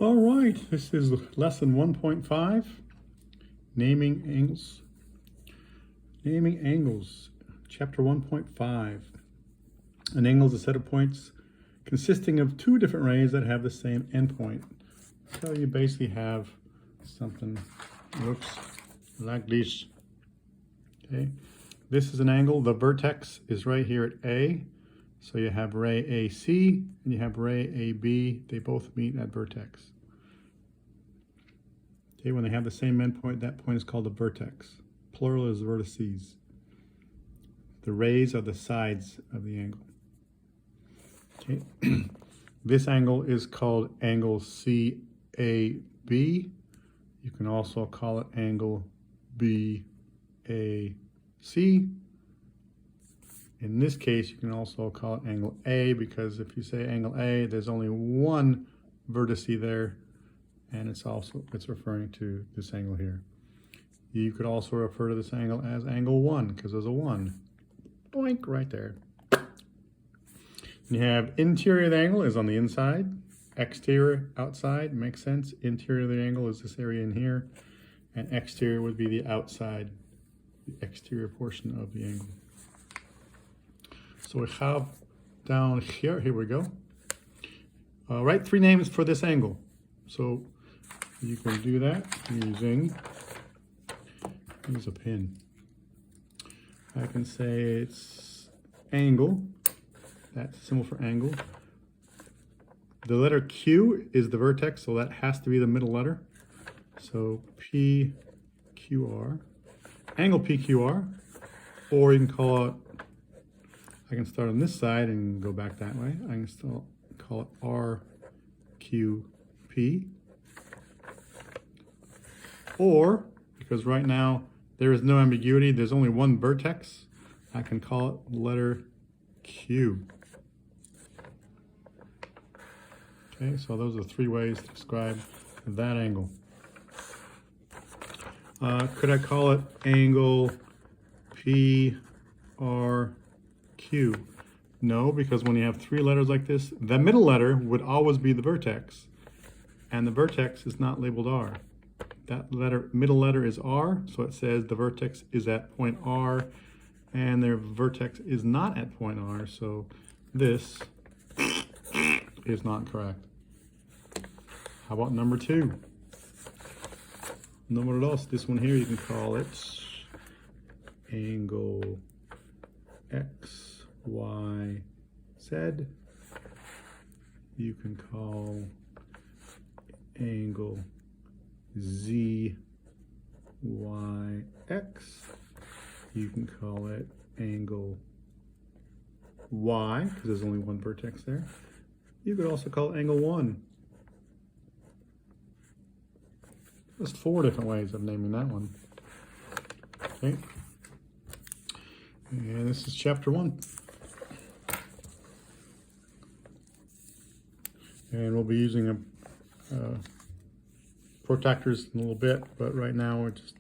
All right, this is lesson 1.5, naming angles. Naming angles, chapter 1.5. An angle is a set of points consisting of two different rays that have the same endpoint. So you basically have something that looks like this. Okay, this is an angle. The vertex is right here at A. So you have ray AC and you have ray AB. They both meet at vertex. Okay, when they have the same endpoint, that point is called a vertex. Plural is vertices. The rays are the sides of the angle. Okay, this angle is called angle CAB. You can also call it angle BAC. In this case, you can also call it angle A, because if you say angle A, there's only one vertex there, and it's referring to this angle here. You could also refer to this angle as angle 1, because there's a 1. Boink, right there. You have interior of the angle is on the inside, exterior, outside, makes sense. Interior of the angle is this area in here, and exterior would be the outside, the exterior portion of the angle. So we have down here we go. Write three names for this angle. So you can do that using, use a pin. I can say it's angle. That's a symbol for angle. The letter Q is the vertex, so that has to be the middle letter. So PQR. Angle PQR. Or you can call it, I can start on this side and go back that way. I can still call it RQP. Or, because right now there is no ambiguity, there's only one vertex, I can call it letter Q. Okay, so those are three ways to describe that angle. Could I call it angle PRQ? No, because when you have three letters like this, the middle letter would always be the vertex, and the vertex is not labeled R. That middle letter is R, so it says the vertex is at point R, and their vertex is not at point R, so this is not correct. How about number 2? Number dos, this one here, you can call it angle X, Y, Z. You can call angle Z, Y, X. You can call it angle Y, because there's only one vertex there. You could also call it angle 1. There's 4 different ways of naming that one. Okay. And this is chapter 1. And we'll be using protractors in a little bit, but right now we're just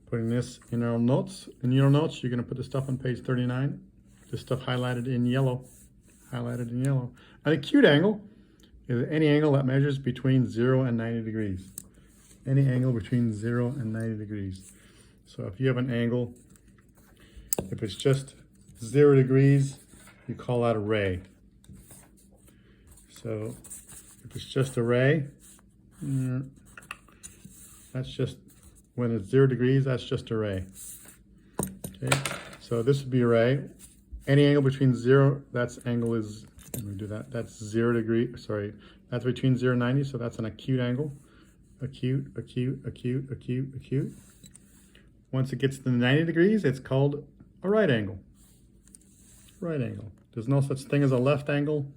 putting this in our notes. In your notes, you're going to put the stuff on page 39. This stuff highlighted in yellow. Highlighted in yellow. An acute angle is any angle that measures between 0 and 90 degrees. Any angle between 0 and 90 degrees. So if you have an angle, if it's just 0 degrees, you call that a ray. So if it's just a ray, that's just, when it's 0 degrees, that's just a ray. Okay, so this would be a ray. Any angle between 0, that's angle is, let me do that, that's 0 degree, sorry, that's between 0 and 90, so that's an acute angle. Acute, acute, acute, acute, acute. Once it gets to 90 degrees, it's called a right angle. Right angle. There's no such thing as a left angle,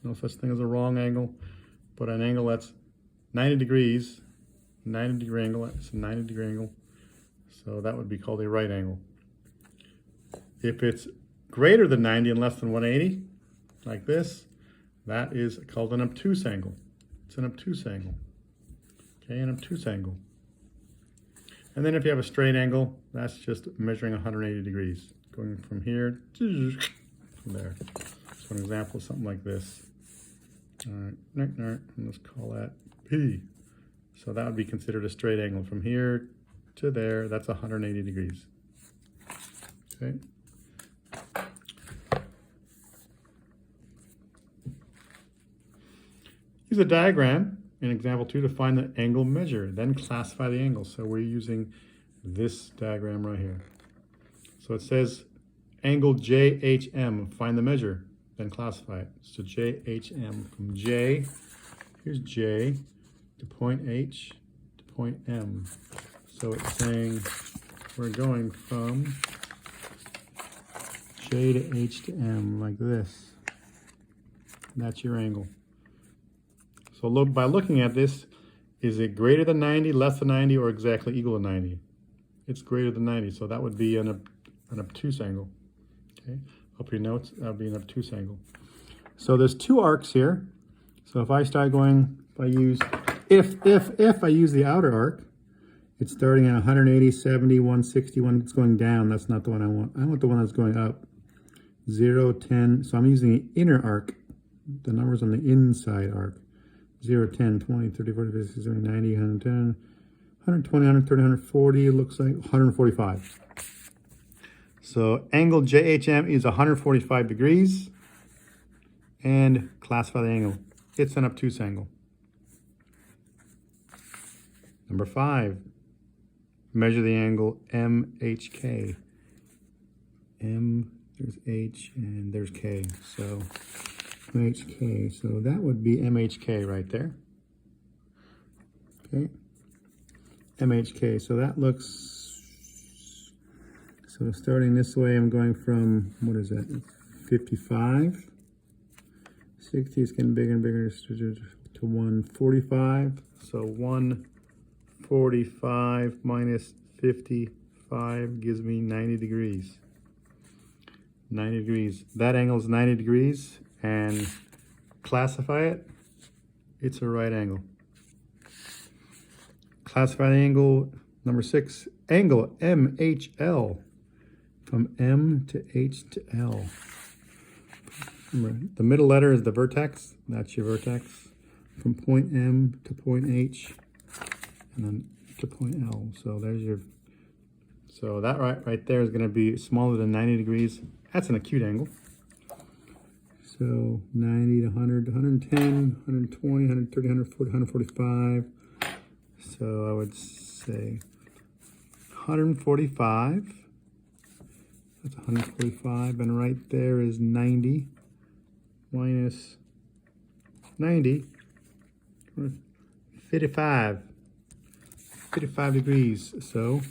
no such thing as a wrong angle, but an angle that's 90 degrees, 90 degree angle, it's a 90 degree angle, so that would be called a right angle. If it's greater than 90 and less than 180, like this, that is called an obtuse angle. It's an obtuse angle. Okay, an obtuse angle. And then if you have a straight angle, that's just measuring 180 degrees, going from here to there. So an example is something like this. All right, let's call that P. So that would be considered a straight angle. From here to there, that's 180 degrees. Okay. Use a diagram in example 2 to find the angle measure, then classify the angle. So we're using this diagram right here. So it says angle JHM, find the measure, then classify it. So JHM, from J, here's J, to point H, to point M. So it's saying we're going from J to H to M, like this. That's your angle. So look, by looking at this, is it greater than 90, less than 90, or exactly equal to 90? It's greater than 90, so that would be an obtuse angle. Okay, up your notes, that would be an obtuse angle. So there's two arcs here. So if I start going, if I use the outer arc, it's starting at 180, 70, 160, when it's going down, that's not the one I want. I want the one that's going up. 0, 10, so I'm using the inner arc, the numbers on the inside arc. 0, 10, 20, 30, 40, 50, 60, 70, 90, 110, 120, 130, 140, it looks like 145. So angle JHM is 145 degrees, and classify the angle. It's an obtuse angle. Number 5, measure the angle MHK. M, there's H, and there's K. So MHK, so that would be MHK right there. Okay, MHK, so that looks, so starting this way, I'm going from, what is that, 55, 60 is getting bigger and bigger to 145, so 145 minus 55 gives me 90 degrees. 90 degrees, that angle is 90 degrees, and classify it, it's a right angle. Classify the angle, number 6, angle MHL, from M to H to L. Remember, the middle letter is the vertex, that's your vertex, from point M to point H, and then to point L. So there's your, so that right there is going to be smaller than 90 degrees. That's an acute angle. So 90 to 100, 110, 120, 130, 140, 145. So I would say 145. That's 145. And right there is 90 minus 90. 55. 55 degrees. So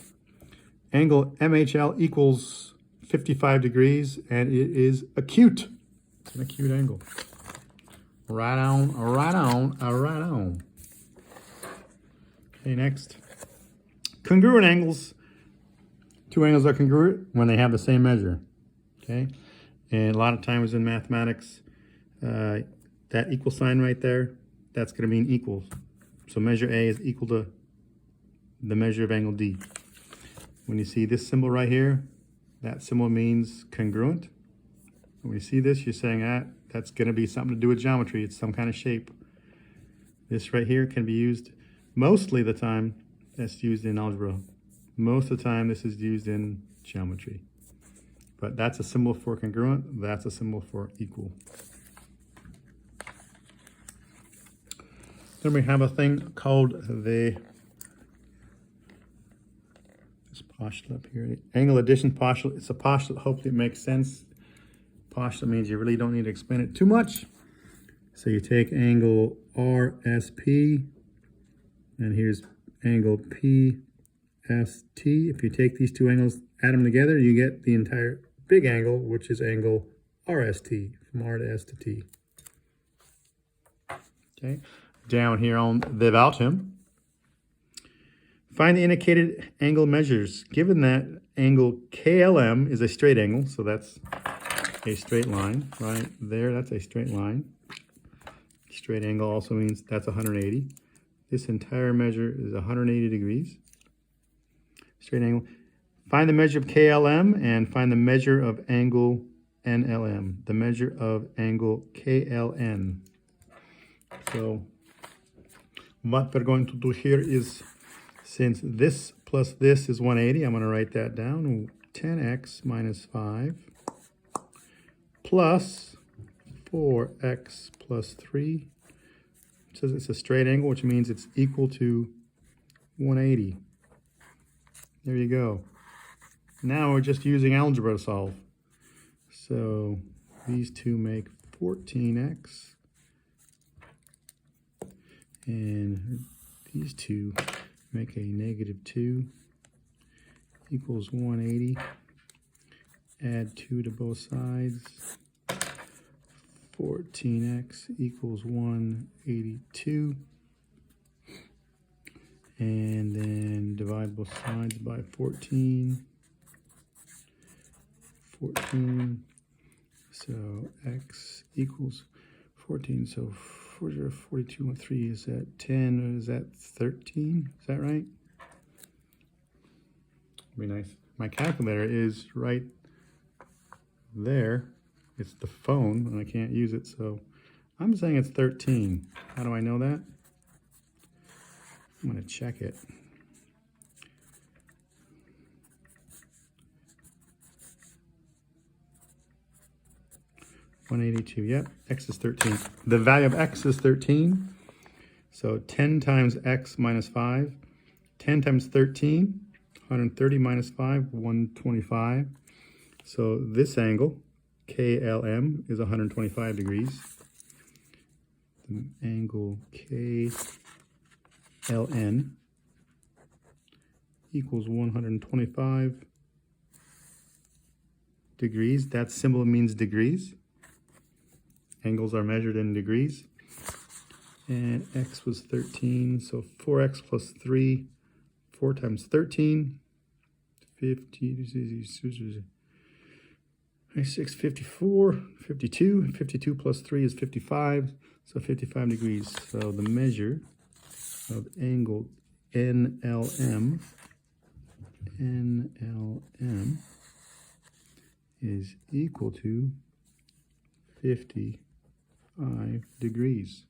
angle MHL equals 55 degrees, and it is acute. It's an acute angle. Right on, right on, right on. Okay, next. Congruent angles. Two angles are congruent when they have the same measure. Okay, and a lot of times in mathematics, that equal sign right there, that's going to mean equals. So measure A is equal to the measure of angle D. When you see this symbol right here, that symbol means congruent. When you see this, you're saying that's going to be something to do with geometry. It's some kind of shape. This right here can be used mostly the time that's used in algebra. Most of the time this is used in geometry. But that's a symbol for congruent. That's a symbol for equal. Then we have a thing called the postulate up here. Angle addition postulate. It's a postulate. Hopefully it makes sense. Postulate means you really don't need to explain it too much. So you take angle RSP, and here's angle PST. If you take these two angles, add them together, you get the entire big angle, which is angle RST, from R to S to T. Okay. Down here on the Valtim, find the indicated angle measures. Given that angle KLM is a straight angle, so that's a straight line right there. That's a straight line. Straight angle also means that's 180. This entire measure is 180 degrees. Straight angle. Find the measure of KLM and find the measure of angle NLM. The measure of angle KLN. So what we're going to do here is, since this plus this is 180, I'm going to write that down. 10x minus 5 plus 4x plus 3. It says it's a straight angle, which means it's equal to 180. There you go. Now we're just using algebra to solve. So these two make 14x. And these two make a -2 equals 180. Add 2 to both sides. 14x equals 182. And then divide both sides by 14. 14. So x equals 14. So 42 and 3 is that 10, is that 13? Is that right? Be nice. My calculator is right there. It's the phone and I can't use it, so I'm saying it's 13. How do I know that? I'm going to check it. $182, yep, x is 13. The value of x is 13, so 10 times x minus 5. 10 times 13, 130 minus 5, 125. So this angle, KLM, is 125 degrees. The angle KLN equals 125 degrees. That symbol means degrees. Angles are measured in degrees. And x was 13, so 4x plus 3, 4 times 13, 50, 6, 54, 52. 52 plus 3 is 55, so 55 degrees. So the measure of angle NLM is equal to 55 degrees.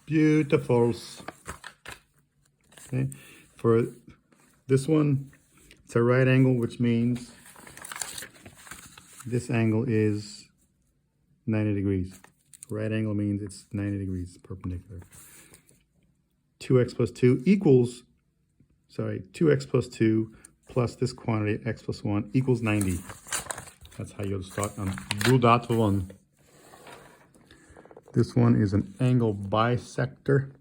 Beautiful. Okay, for this one, it's a right angle, which means this angle is 90 degrees. Right angle means it's 90 degrees perpendicular. 2x plus 2 equals, 2x plus 2 plus this quantity, x plus 1, equals 90. That's how you'll start on do that one. This one is an angle bisector.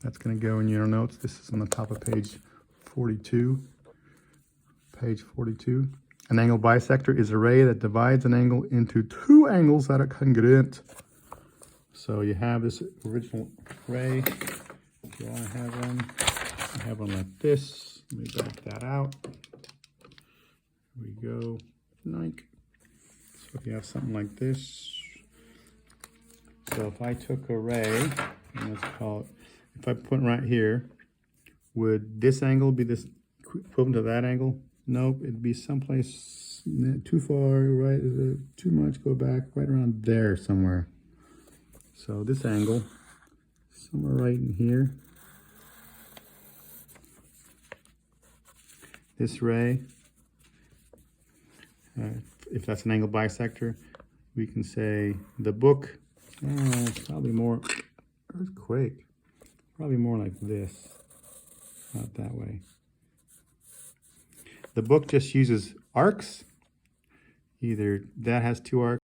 That's going to go in your notes. This is on the top of page 42. Page 42. An angle bisector is a ray that divides an angle into two angles that are congruent. So you have this original ray. If you want to have one, I have one like this. Let me back that out. Here we go. Nike. So if you have something like this. So if I took a ray, and let's call it, if I put it right here, would this angle be this equivalent to that angle? Nope, it'd be someplace too far, right? Too much, go back, right around there somewhere. So this angle, somewhere right in here. This ray, if that's an angle bisector, we can say the book, it's probably more earthquake, probably more like this, not that way. The book just uses arcs. Either that has two arcs